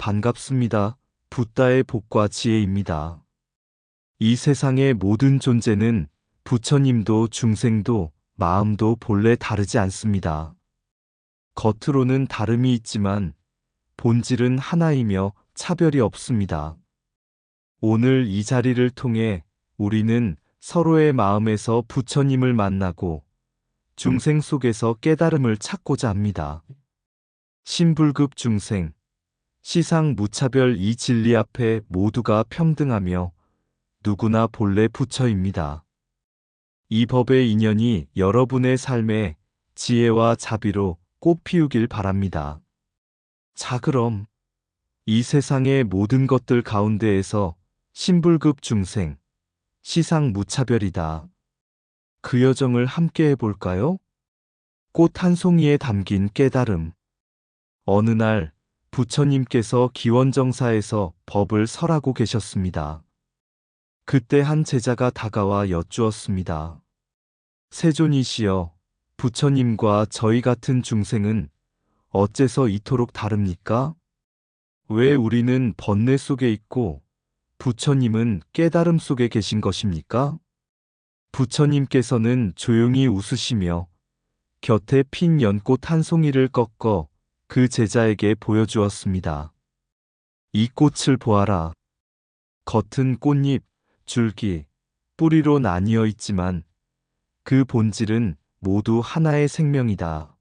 반갑습니다. 붓다의 복과 지혜입니다. 이 세상의 모든 존재는 부처님도 중생도 마음도 본래 다르지 않습니다. 겉으로는 다름이 있지만 본질은 하나이며 차별이 없습니다. 오늘 이 자리를 통해 우리는 서로의 마음에서 부처님을 만나고 중생 속에서 깨달음을 찾고자 합니다. 신불급 중생, 시상 무차별 이 진리 앞에 모두가 평등하며 누구나 본래 부처입니다. 이 법의 인연이 여러분의 삶에 지혜와 자비로 꽃 피우길 바랍니다. 자, 그럼 이 세상의 모든 것들 가운데에서 신불급 중생, 시상 무차별이다. 그 여정을 함께 해볼까요? 꽃 한 송이에 담긴 깨달음. 어느 날 부처님께서 기원정사에서 법을 설하고 계셨습니다. 그때 한 제자가 다가와 여쭈었습니다. 세존이시여, 부처님과 저희 같은 중생은 어째서 이토록 다릅니까? 왜 우리는 번뇌 속에 있고 부처님은 깨달음 속에 계신 것입니까? 부처님께서는 조용히 웃으시며 곁에 핀 연꽃 한 송이를 꺾어 그 제자에게 보여주었습니다. 이 꽃을 보아라. 겉은 꽃잎, 줄기, 뿌리로 나뉘어 있지만 그 본질은 모두 하나의 생명이다.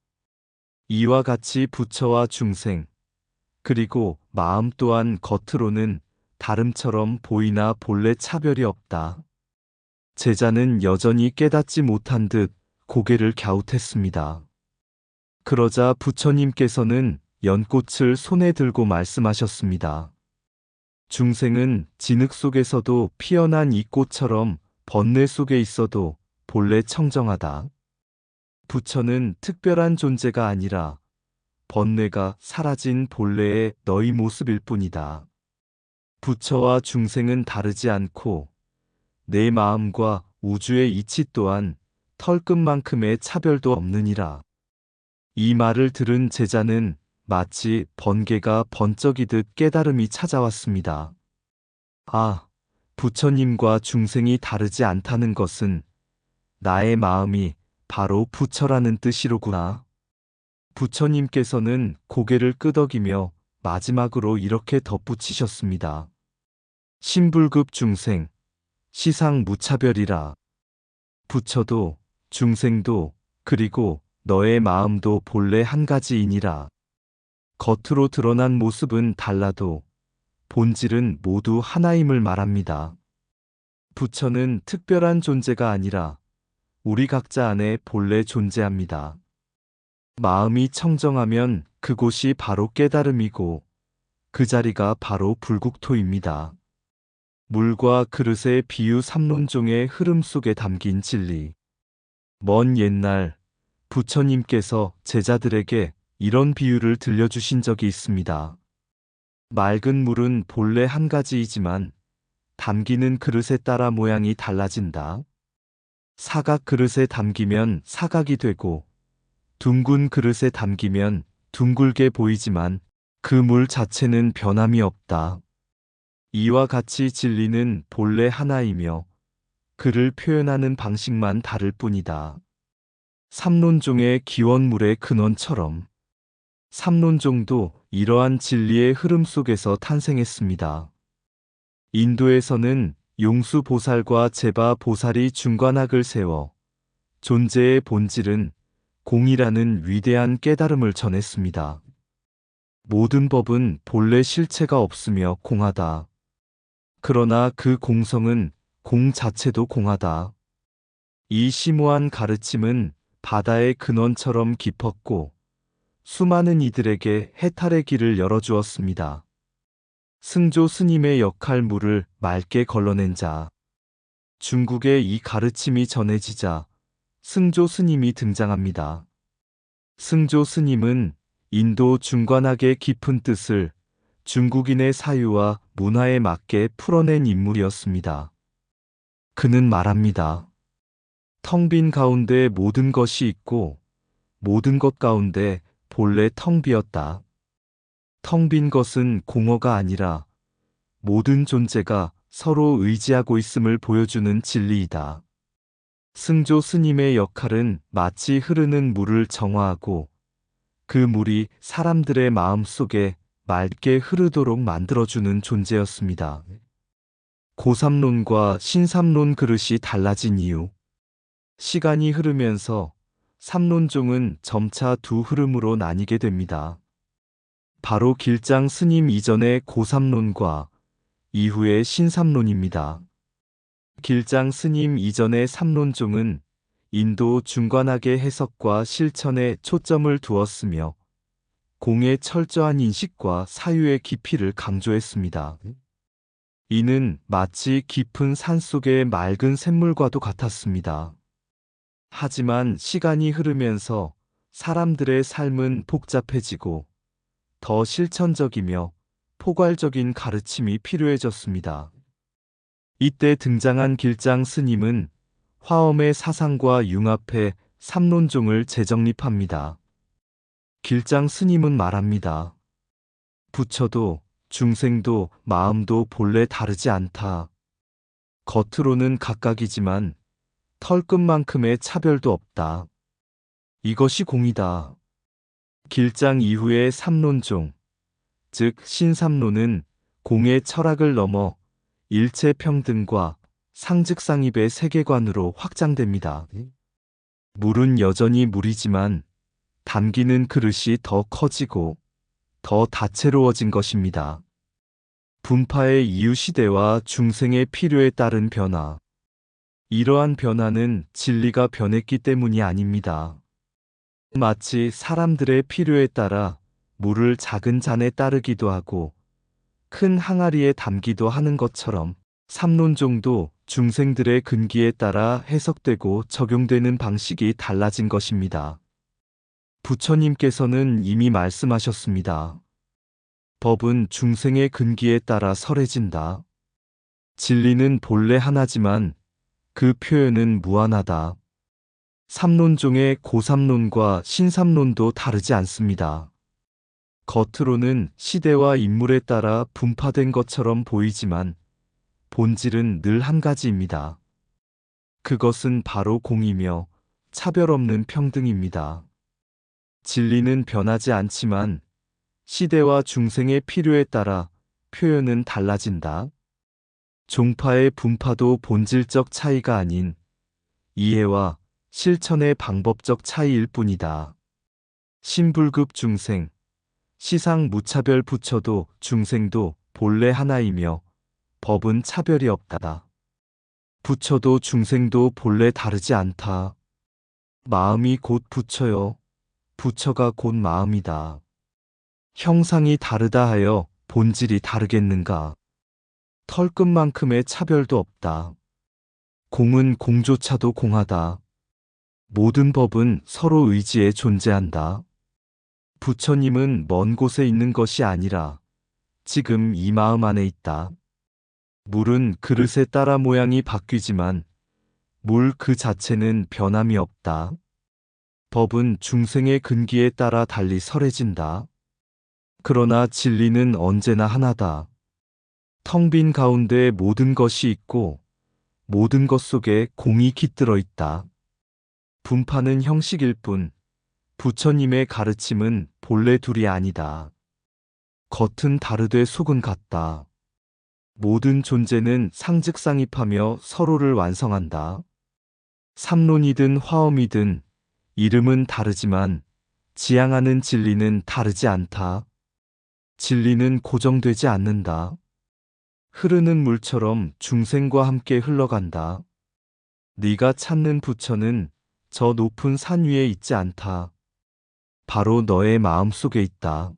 이와 같이 부처와 중생, 그리고 마음 또한 겉으로는 다름처럼 보이나 본래 차별이 없다. 제자는 여전히 깨닫지 못한 듯 고개를 갸웃했습니다. 그러자 부처님께서는 연꽃을 손에 들고 말씀하셨습니다. 중생은 진흙 속에서도 피어난 이 꽃처럼 번뇌 속에 있어도 본래 청정하다. 부처는 특별한 존재가 아니라 번뇌가 사라진 본래의 너희 모습일 뿐이다. 부처와 중생은 다르지 않고 내 마음과 우주의 이치 또한 털끝만큼의 차별도 없느니라. 이 말을 들은 제자는 마치 번개가 번쩍이듯 깨달음이 찾아왔습니다. 아, 부처님과 중생이 다르지 않다는 것은 나의 마음이 바로 부처라는 뜻이로구나. 부처님께서는 고개를 끄덕이며 마지막으로 이렇게 덧붙이셨습니다. 신불급 중생, 시상 무차별이라. 부처도 중생도 그리고 너의 마음도 본래 한 가지이니라. 겉으로 드러난 모습은 달라도 본질은 모두 하나임을 말합니다. 부처는 특별한 존재가 아니라 우리 각자 안에 본래 존재합니다. 마음이 청정하면 그곳이 바로 깨달음이고 그 자리가 바로 불국토입니다. 물과 그릇의 비유 삼론종의 흐름 속에 담긴 진리. 먼 옛날 부처님께서 제자들에게 이런 비유를 들려주신 적이 있습니다. 맑은 물은 본래 한 가지이지만 담기는 그릇에 따라 모양이 달라진다. 사각 그릇에 담기면 사각이 되고 둥근 그릇에 담기면 둥글게 보이지만 그 물 자체는 변함이 없다. 이와 같이 진리는 본래 하나이며 그를 표현하는 방식만 다를 뿐이다. 삼론종의 기원물의 근원처럼 삼론종도 이러한 진리의 흐름 속에서 탄생했습니다. 인도에서는 용수 보살과 제바 보살이 중관학을 세워 존재의 본질은 공이라는 위대한 깨달음을 전했습니다. 모든 법은 본래 실체가 없으며 공하다. 그러나 그 공성은 공 자체도 공하다. 이 심오한 가르침은 바다의 근원처럼 깊었고 수많은 이들에게 해탈의 길을 열어주었습니다. 승조 스님의 역할 물을 맑게 걸러낸 자. 중국에 이 가르침이 전해지자 승조 스님이 등장합니다. 승조 스님은 인도 중관학의 깊은 뜻을 중국인의 사유와 문화에 맞게 풀어낸 인물이었습니다. 그는 말합니다. 텅 빈 가운데 모든 것이 있고 모든 것 가운데 본래 텅 비었다. 텅 빈 것은 공허가 아니라 모든 존재가 서로 의지하고 있음을 보여주는 진리이다. 승조 스님의 역할은 마치 흐르는 물을 정화하고 그 물이 사람들의 마음 속에 맑게 흐르도록 만들어주는 존재였습니다. 고삼론과 신삼론 그릇이 달라진 이유. 시간이 흐르면서 삼론종은 점차 두 흐름으로 나뉘게 됩니다. 바로 길장 스님 이전의 고삼론과 이후의 신삼론입니다. 길장 스님 이전의 삼론종은 인도 중관학의 해석과 실천에 초점을 두었으며 공의 철저한 인식과 사유의 깊이를 강조했습니다. 이는 마치 깊은 산속의 맑은 샘물과도 같았습니다. 하지만 시간이 흐르면서 사람들의 삶은 복잡해지고 더 실천적이며 포괄적인 가르침이 필요해졌습니다. 이때 등장한 길장 스님은 화엄의 사상과 융합해 삼론종을 재정립합니다. 길장 스님은 말합니다. 부처도 중생도 마음도 본래 다르지 않다. 겉으로는 각각이지만 털끝만큼의 차별도 없다. 이것이 공이다. 길장 이후의 삼론종, 즉 신삼론은 공의 철학을 넘어 일체평등과 상즉상입의 세계관으로 확장됩니다. 물은 여전히 물이지만 담기는 그릇이 더 커지고 더 다채로워진 것입니다. 분파의 이유시대와 중생의 필요에 따른 변화. 이러한 변화는 진리가 변했기 때문이 아닙니다. 마치 사람들의 필요에 따라 물을 작은 잔에 따르기도 하고 큰 항아리에 담기도 하는 것처럼 삼론종도 중생들의 근기에 따라 해석되고 적용되는 방식이 달라진 것입니다. 부처님께서는 이미 말씀하셨습니다. 법은 중생의 근기에 따라 설해진다. 진리는 본래 하나지만 그 표현은 무한하다. 삼론종의 고삼론과 신삼론도 다르지 않습니다. 겉으로는 시대와 인물에 따라 분파된 것처럼 보이지만 본질은 늘 한 가지입니다. 그것은 바로 공이며 차별 없는 평등입니다. 진리는 변하지 않지만 시대와 중생의 필요에 따라 표현은 달라진다. 종파의 분파도 본질적 차이가 아닌 이해와 실천의 방법적 차이일 뿐이다. 신불급 중생, 시상 무차별 부처도 중생도 본래 하나이며 법은 차별이 없다. 부처도 중생도 본래 다르지 않다. 마음이 곧 부처요. 부처가 곧 마음이다. 형상이 다르다 하여 본질이 다르겠는가? 털끝만큼의 차별도 없다. 공은 공조차도 공하다. 모든 법은 서로 의지에 존재한다. 부처님은 먼 곳에 있는 것이 아니라 지금 이 마음 안에 있다. 물은 그릇에 따라 모양이 바뀌지만 물 그 자체는 변함이 없다. 법은 중생의 근기에 따라 달리 설해진다. 그러나 진리는 언제나 하나다. 텅 빈 가운데 모든 것이 있고 모든 것 속에 공이 깃들어 있다. 분파는 형식일 뿐 부처님의 가르침은 본래 둘이 아니다. 겉은 다르되 속은 같다. 모든 존재는 상즉상입하며 서로를 완성한다. 삼론이든 화엄이든 이름은 다르지만 지향하는 진리는 다르지 않다. 진리는 고정되지 않는다. 흐르는 물처럼 중생과 함께 흘러간다. 네가 찾는 부처는 저 높은 산 위에 있지 않다. 바로 너의 마음 속에 있다.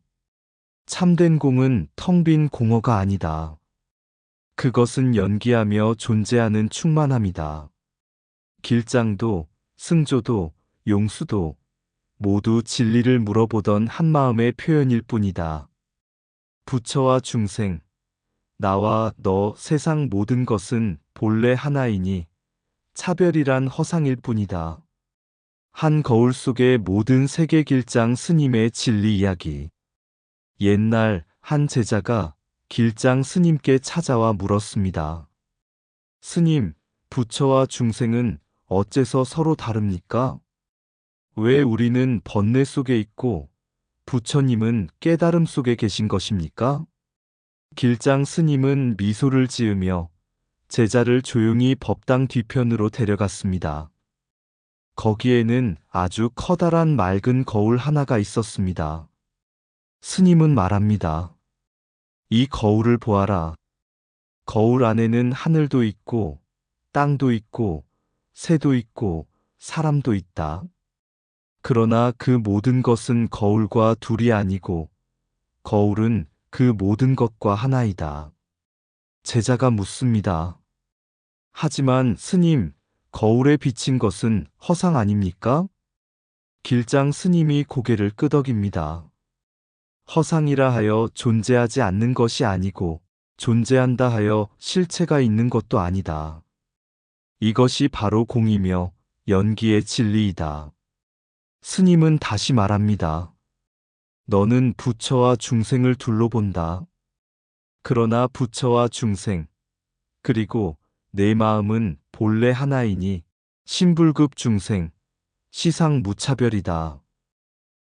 참된 공은 텅 빈 공허가 아니다. 그것은 연기하며 존재하는 충만함이다. 길장도 승조도 용수도 모두 진리를 물어보던 한마음의 표현일 뿐이다. 부처와 중생, 나와 너 세상 모든 것은 본래 하나이니 차별이란 허상일 뿐이다. 한 거울 속의 모든 세계 길장 스님의 진리 이야기. 옛날 한 제자가 길장 스님께 찾아와 물었습니다. 스님, 부처와 중생은 어째서 서로 다릅니까? 왜 우리는 번뇌 속에 있고 부처님은 깨달음 속에 계신 것입니까? 길장 스님은 미소를 지으며 제자를 조용히 법당 뒤편으로 데려갔습니다. 거기에는 아주 커다란 맑은 거울 하나가 있었습니다. 스님은 말합니다. 이 거울을 보아라. 거울 안에는 하늘도 있고, 땅도 있고, 새도 있고, 사람도 있다. 그러나 그 모든 것은 거울과 둘이 아니고, 거울은 그 모든 것과 하나이다. 제자가 묻습니다. 하지만 스님, 거울에 비친 것은 허상 아닙니까? 길장 스님이 고개를 끄덕입니다. 허상이라 하여 존재하지 않는 것이 아니고 존재한다 하여 실체가 있는 것도 아니다. 이것이 바로 공이며 연기의 진리이다. 스님은 다시 말합니다. 너는 부처와 중생을 둘러본다. 그러나 부처와 중생, 그리고 내 마음은 본래 하나이니 신불급 중생, 시상 무차별이다.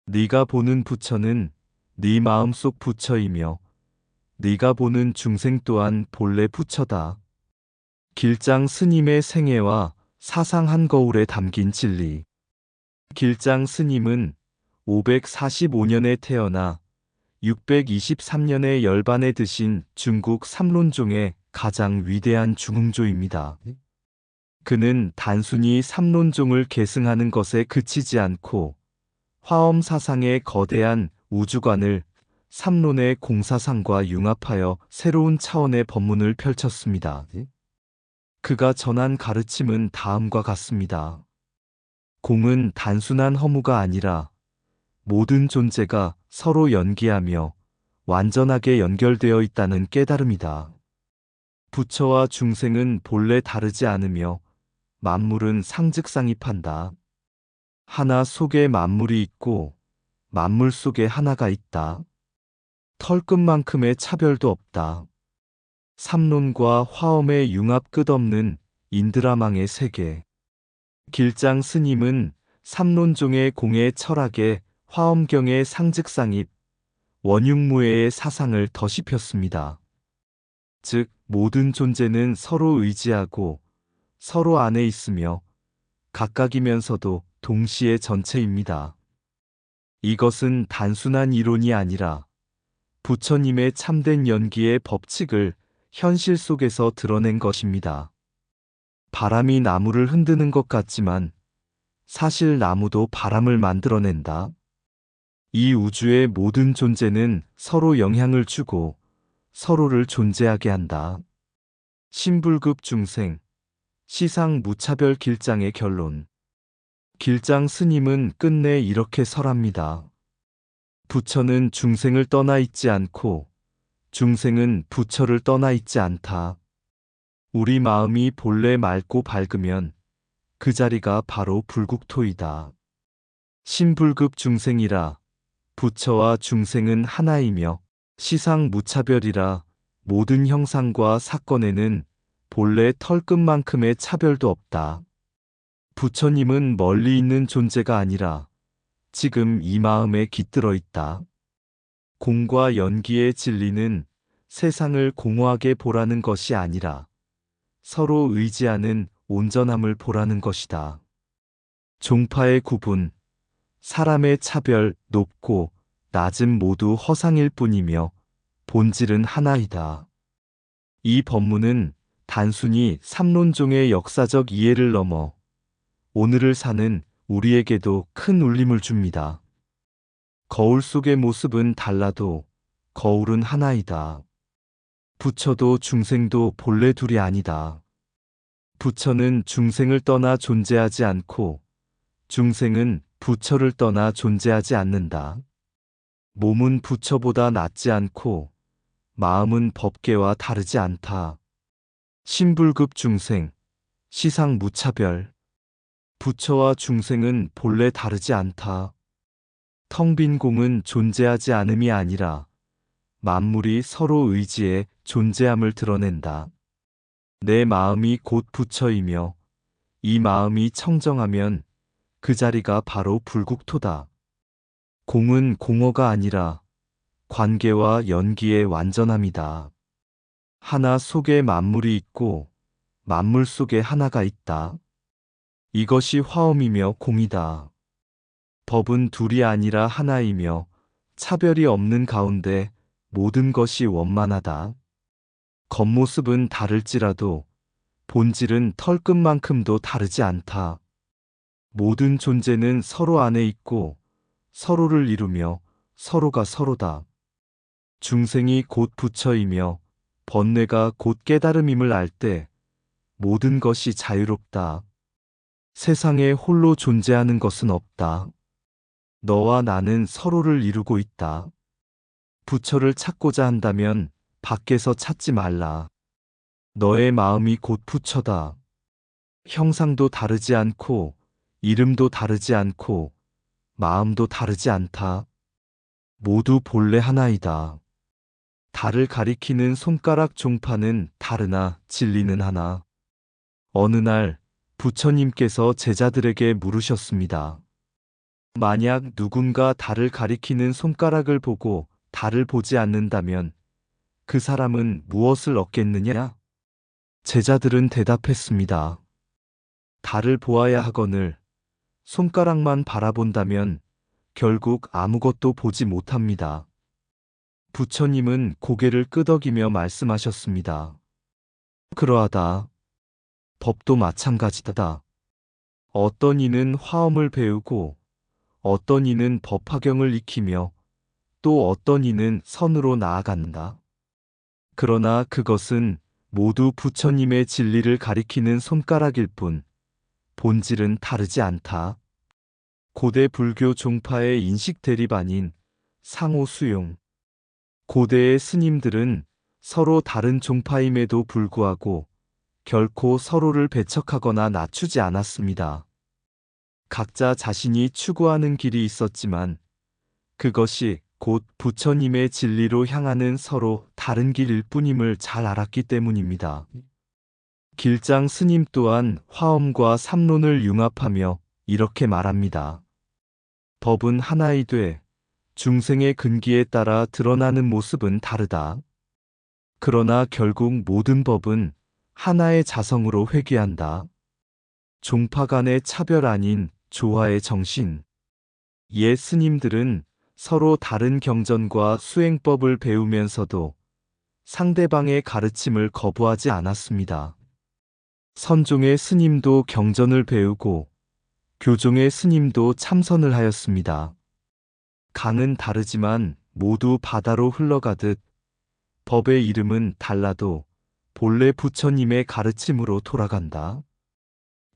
네가 보는 부처는 네 마음속 부처이며 네가 보는 중생 또한 본래 부처다. 길장 스님의 생애와 사상 한 거울에 담긴 진리. 길장 스님은 545년에 태어나 623년에 열반에 드신 중국 삼론종의 가장 위대한 중흥조입니다. 그는 단순히 삼론종을 계승하는 것에 그치지 않고 화엄 사상의 거대한 우주관을 삼론의 공사상과 융합하여 새로운 차원의 법문을 펼쳤습니다. 그가 전한 가르침은 다음과 같습니다. 공은 단순한 허무가 아니라 모든 존재가 서로 연기하며 완전하게 연결되어 있다는 깨달음이다. 부처와 중생은 본래 다르지 않으며 만물은 상즉상입한다. 하나 속에 만물이 있고 만물 속에 하나가 있다. 털끝만큼의 차별도 없다. 삼론과 화엄의 융합 끝없는 인드라망의 세계. 길장 스님은 삼론종의 공의 철학에 화엄경의 상즉상입, 원육무예의 사상을 더시폈습니다. 즉, 모든 존재는 서로 의지하고 서로 안에 있으며 각각이면서도 동시에 전체입니다. 이것은 단순한 이론이 아니라 부처님의 참된 연기의 법칙을 현실 속에서 드러낸 것입니다. 바람이 나무를 흔드는 것 같지만 사실 나무도 바람을 만들어낸다. 이 우주의 모든 존재는 서로 영향을 주고 서로를 존재하게 한다. 신불급 중생, 시상 무차별 길장의 결론. 길장 스님은 끝내 이렇게 설합니다. 부처는 중생을 떠나 있지 않고 중생은 부처를 떠나 있지 않다. 우리 마음이 본래 맑고 밝으면 그 자리가 바로 불국토이다. 신불급 중생이라 부처와 중생은 하나이며 시상 무차별이라 모든 형상과 사건에는 본래 털끝만큼의 차별도 없다. 부처님은 멀리 있는 존재가 아니라 지금 이 마음에 깃들어 있다. 공과 연기의 진리는 세상을 공허하게 보라는 것이 아니라 서로 의지하는 온전함을 보라는 것이다. 종파의 구분, 사람의 차별, 높고 낮음 모두 허상일 뿐이며 본질은 하나이다. 이 법문은 단순히 삼론종의 역사적 이해를 넘어 오늘을 사는 우리에게도 큰 울림을 줍니다. 거울 속의 모습은 달라도 거울은 하나이다. 부처도 중생도 본래 둘이 아니다. 부처는 중생을 떠나 존재하지 않고 중생은 부처를 떠나 존재하지 않는다. 몸은 부처보다 낫지 않고 마음은 법계와 다르지 않다. 신불급 중생, 시상 무차별. 부처와 중생은 본래 다르지 않다. 텅 빈 공은 존재하지 않음이 아니라 만물이 서로 의지해 존재함을 드러낸다. 내 마음이 곧 부처이며 이 마음이 청정하면 그 자리가 바로 불국토다. 공은 공허가 아니라 관계와 연기의 완전함이다. 하나 속에 만물이 있고 만물 속에 하나가 있다. 이것이 화엄이며 공이다. 법은 둘이 아니라 하나이며 차별이 없는 가운데 모든 것이 원만하다. 겉모습은 다를지라도 본질은 털끝만큼도 다르지 않다. 모든 존재는 서로 안에 있고 서로를 이루며 서로가 서로다. 중생이 곧 부처이며 번뇌가 곧 깨달음임을 알 때 모든 것이 자유롭다. 세상에 홀로 존재하는 것은 없다. 너와 나는 서로를 이루고 있다. 부처를 찾고자 한다면 밖에서 찾지 말라. 너의 마음이 곧 부처다. 형상도 다르지 않고 이름도 다르지 않고 마음도 다르지 않다. 모두 본래 하나이다. 달을 가리키는 손가락 종파는 다르나 진리는 하나. 어느 날 부처님께서 제자들에게 물으셨습니다. 만약 누군가 달을 가리키는 손가락을 보고 달을 보지 않는다면 그 사람은 무엇을 얻겠느냐? 제자들은 대답했습니다. 달을 보아야 하거늘 손가락만 바라본다면 결국 아무것도 보지 못합니다. 부처님은 고개를 끄덕이며 말씀하셨습니다. 그러하다. 법도 마찬가지다. 어떤 이는 화엄을 배우고 어떤 이는 법화경을 익히며 또 어떤 이는 선으로 나아간다. 그러나 그것은 모두 부처님의 진리를 가리키는 손가락일 뿐 본질은 다르지 않다. 고대 불교 종파의 인식 대립 아닌 상호 수용. 고대의 스님들은 서로 다른 종파임에도 불구하고 결코 서로를 배척하거나 낮추지 않았습니다. 각자 자신이 추구하는 길이 있었지만 그것이 곧 부처님의 진리로 향하는 서로 다른 길일 뿐임을 잘 알았기 때문입니다. 길장 스님 또한 화엄과 삼론을 융합하며 이렇게 말합니다. 법은 하나이되 중생의 근기에 따라 드러나는 모습은 다르다. 그러나 결국 모든 법은 하나의 자성으로 회귀한다. 종파 간의 차별 아닌 조화의 정신. 옛 스님들은 서로 다른 경전과 수행법을 배우면서도 상대방의 가르침을 거부하지 않았습니다. 선종의 스님도 경전을 배우고 교종의 스님도 참선을 하였습니다. 강은 다르지만 모두 바다로 흘러가듯 법의 이름은 달라도 본래 부처님의 가르침으로 돌아간다.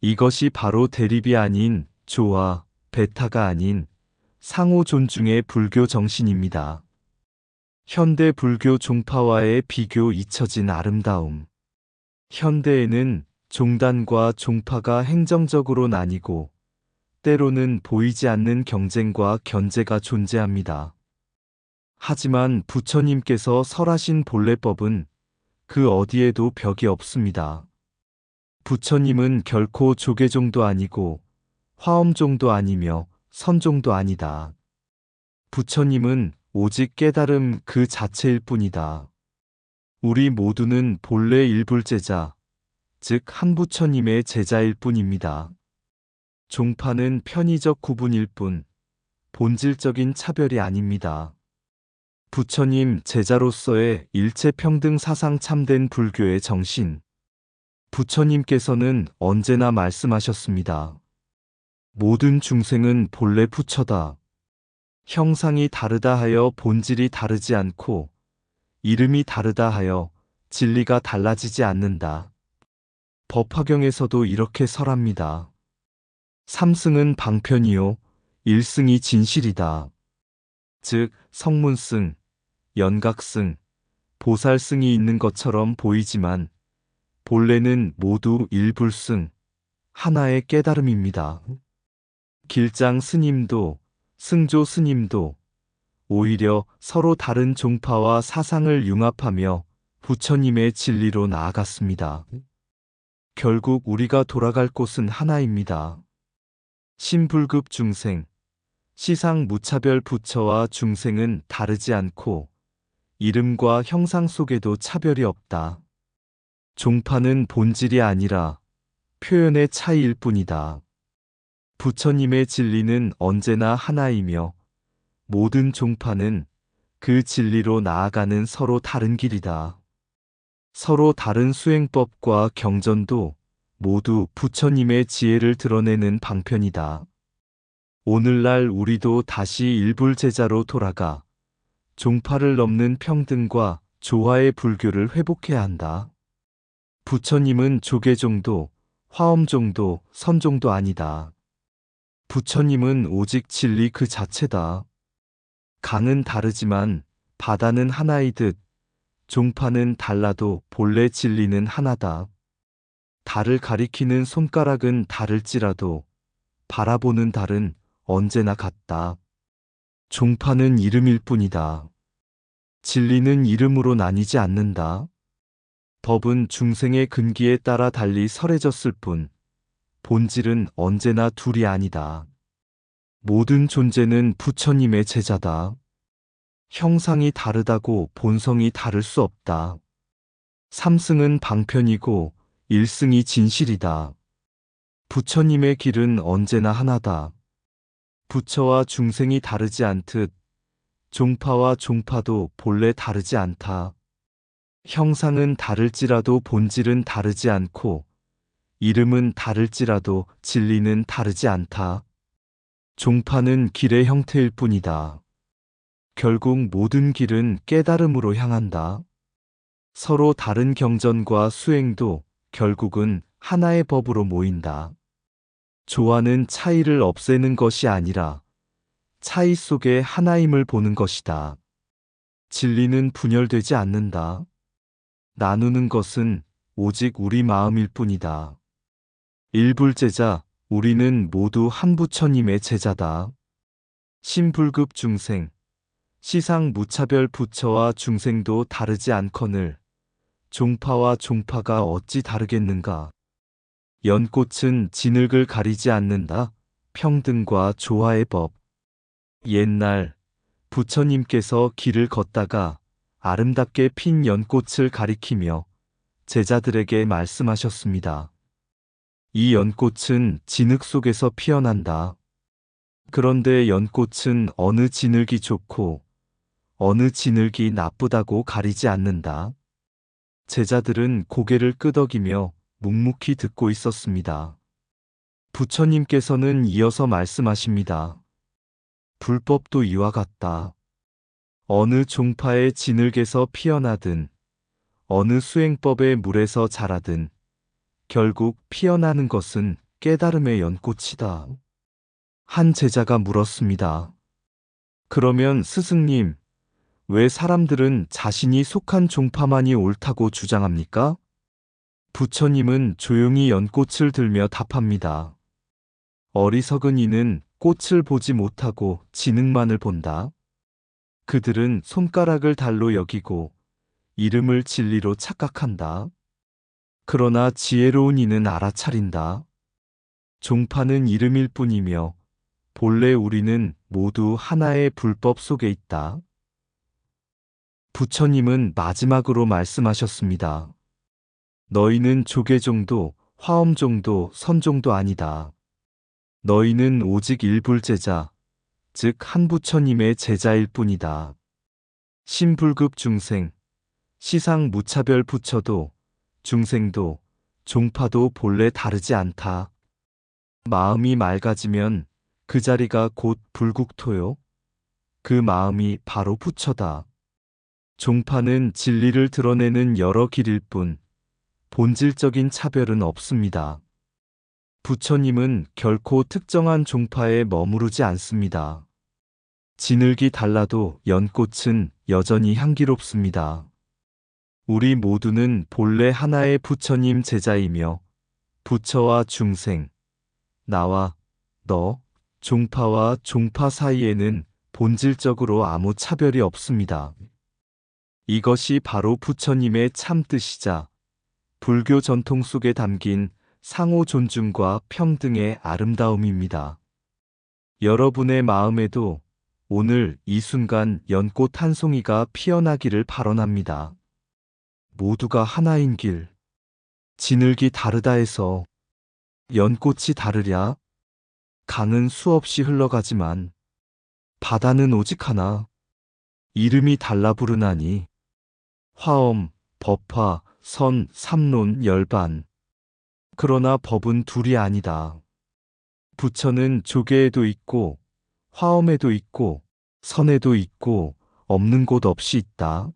이것이 바로 대립이 아닌 조화, 배타가 아닌 상호 존중의 불교 정신입니다. 현대 불교 종파와의 비교 잊혀진 아름다움. 현대에는 종단과 종파가 행정적으로 나뉘고 때로는 보이지 않는 경쟁과 견제가 존재합니다. 하지만 부처님께서 설하신 본래법은 그 어디에도 벽이 없습니다. 부처님은 결코 조계종도 아니고 화엄종도 아니며 선종도 아니다. 부처님은 오직 깨달음 그 자체일 뿐이다. 우리 모두는 본래 일불제자, 즉 한 부처님의 제자일 뿐입니다. 종파는 편의적 구분일 뿐 본질적인 차별이 아닙니다. 부처님 제자로서의 일체평등 사상 참된 불교의 정신. 부처님께서는 언제나 말씀하셨습니다. 모든 중생은 본래 부처다. 형상이 다르다 하여 본질이 다르지 않고 이름이 다르다 하여 진리가 달라지지 않는다. 법화경에서도 이렇게 설합니다. 삼승은 방편이요 일승이 진실이다. 즉 성문승, 연각승, 보살승이 있는 것처럼 보이지만 본래는 모두 일불승, 하나의 깨달음입니다. 길장 스님도 승조 스님도 오히려 서로 다른 종파와 사상을 융합하며 부처님의 진리로 나아갔습니다. 결국 우리가 돌아갈 곳은 하나입니다. 신불급 중생, 시상 무차별 부처와 중생은 다르지 않고 이름과 형상 속에도 차별이 없다. 종파는 본질이 아니라 표현의 차이일 뿐이다. 부처님의 진리는 언제나 하나이며 모든 종파는 그 진리로 나아가는 서로 다른 길이다. 서로 다른 수행법과 경전도 모두 부처님의 지혜를 드러내는 방편이다. 오늘날 우리도 다시 일불제자로 돌아가 종파를 넘는 평등과 조화의 불교를 회복해야 한다. 부처님은 조계종도, 화엄종도, 선종도 아니다. 부처님은 오직 진리 그 자체다. 강은 다르지만 바다는 하나이듯 종파는 달라도 본래 진리는 하나다. 달을 가리키는 손가락은 다를지라도 바라보는 달은 언제나 같다. 종파는 이름일 뿐이다. 진리는 이름으로 나뉘지 않는다. 법은 중생의 근기에 따라 달리 설해졌을 뿐 본질은 언제나 둘이 아니다. 모든 존재는 부처님의 제자다. 형상이 다르다고 본성이 다를 수 없다. 삼승은 방편이고 일승이 진실이다. 부처님의 길은 언제나 하나다. 부처와 중생이 다르지 않듯 종파와 종파도 본래 다르지 않다. 형상은 다를지라도 본질은 다르지 않고 이름은 다를지라도 진리는 다르지 않다. 종파는 길의 형태일 뿐이다. 결국 모든 길은 깨달음으로 향한다. 서로 다른 경전과 수행도 결국은 하나의 법으로 모인다. 조화는 차이를 없애는 것이 아니라 차이 속에 하나임을 보는 것이다. 진리는 분열되지 않는다. 나누는 것은 오직 우리 마음일 뿐이다. 일불제자, 우리는 모두 한 부처님의 제자다. 신불급 중생, 시상 무차별 부처와 중생도 다르지 않거늘 종파와 종파가 어찌 다르겠는가. 연꽃은 진흙을 가리지 않는다. 평등과 조화의 법. 옛날 부처님께서 길을 걷다가 아름답게 핀 연꽃을 가리키며 제자들에게 말씀하셨습니다. 이 연꽃은 진흙 속에서 피어난다. 그런데 연꽃은 어느 진흙이 좋고 어느 진흙이 나쁘다고 가리지 않는다. 제자들은 고개를 끄덕이며 묵묵히 듣고 있었습니다. 부처님께서는 이어서 말씀하십니다. 불법도 이와 같다. 어느 종파의 진흙에서 피어나든 어느 수행법의 물에서 자라든 결국 피어나는 것은 깨달음의 연꽃이다. 한 제자가 물었습니다. 그러면 스승님, 왜 사람들은 자신이 속한 종파만이 옳다고 주장합니까? 부처님은 조용히 연꽃을 들며 답합니다. 어리석은 이는 꽃을 보지 못하고 진흙만을 본다. 그들은 손가락을 달로 여기고 이름을 진리로 착각한다. 그러나 지혜로운 이는 알아차린다. 종파는 이름일 뿐이며 본래 우리는 모두 하나의 불법 속에 있다. 부처님은 마지막으로 말씀하셨습니다. 너희는 조계종도, 화엄종도, 선종도 아니다. 너희는 오직 일불제자, 즉 한 부처님의 제자일 뿐이다. 신불급 중생, 시상 무차별 부처도, 중생도, 종파도 본래 다르지 않다. 마음이 맑아지면 그 자리가 곧 불국토요. 그 마음이 바로 부처다. 종파는 진리를 드러내는 여러 길일 뿐 본질적인 차별은 없습니다. 부처님은 결코 특정한 종파에 머무르지 않습니다. 진흙이 달라도 연꽃은 여전히 향기롭습니다. 우리 모두는 본래 하나의 부처님 제자이며 부처와 중생, 나와 너, 종파와 종파 사이에는 본질적으로 아무 차별이 없습니다. 이것이 바로 부처님의 참 뜻이자 불교 전통 속에 담긴 상호 존중과 평등의 아름다움입니다. 여러분의 마음에도 오늘 이 순간 연꽃 한 송이가 피어나기를 발언합니다. 모두가 하나인 길. 지늘기 다르다 해서 연꽃이 다르랴? 강은 수없이 흘러가지만 바다는 오직 하나. 이름이 달라 부르나니 화엄, 법화, 선, 삼론, 열반. 그러나 법은 둘이 아니다. 부처는 조계에도 있고 화엄에도 있고 선에도 있고 없는 곳 없이 있다.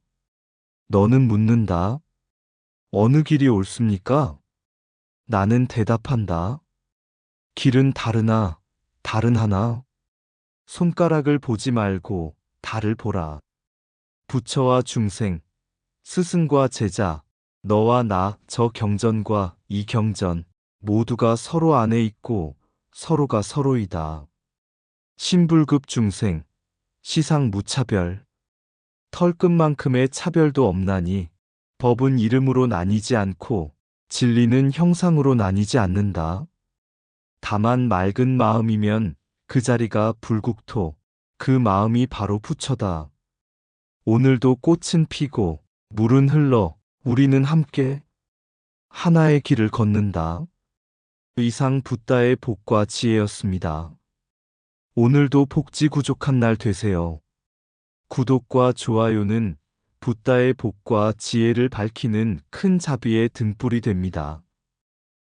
너는 묻는다. 어느 길이 옳습니까? 나는 대답한다. 길은 다르나 다른 하나. 손가락을 보지 말고 달을 보라. 부처와 중생, 스승과 제자, 너와 나, 저 경전과 이 경전, 모두가 서로 안에 있고 서로가 서로이다. 신불급 중생, 시상 무차별, 털끝만큼의 차별도 없나니 법은 이름으로 나뉘지 않고 진리는 형상으로 나뉘지 않는다. 다만 맑은 마음이면 그 자리가 불국토, 그 마음이 바로 부처다. 오늘도 꽃은 피고 물은 흘러 우리는 함께 하나의 길을 걷는다. 이상 붓다의 복과 지혜였습니다. 오늘도 복지구족한 날 되세요. 구독과 좋아요는 붓다의 복과 지혜를 밝히는 큰 자비의 등불이 됩니다.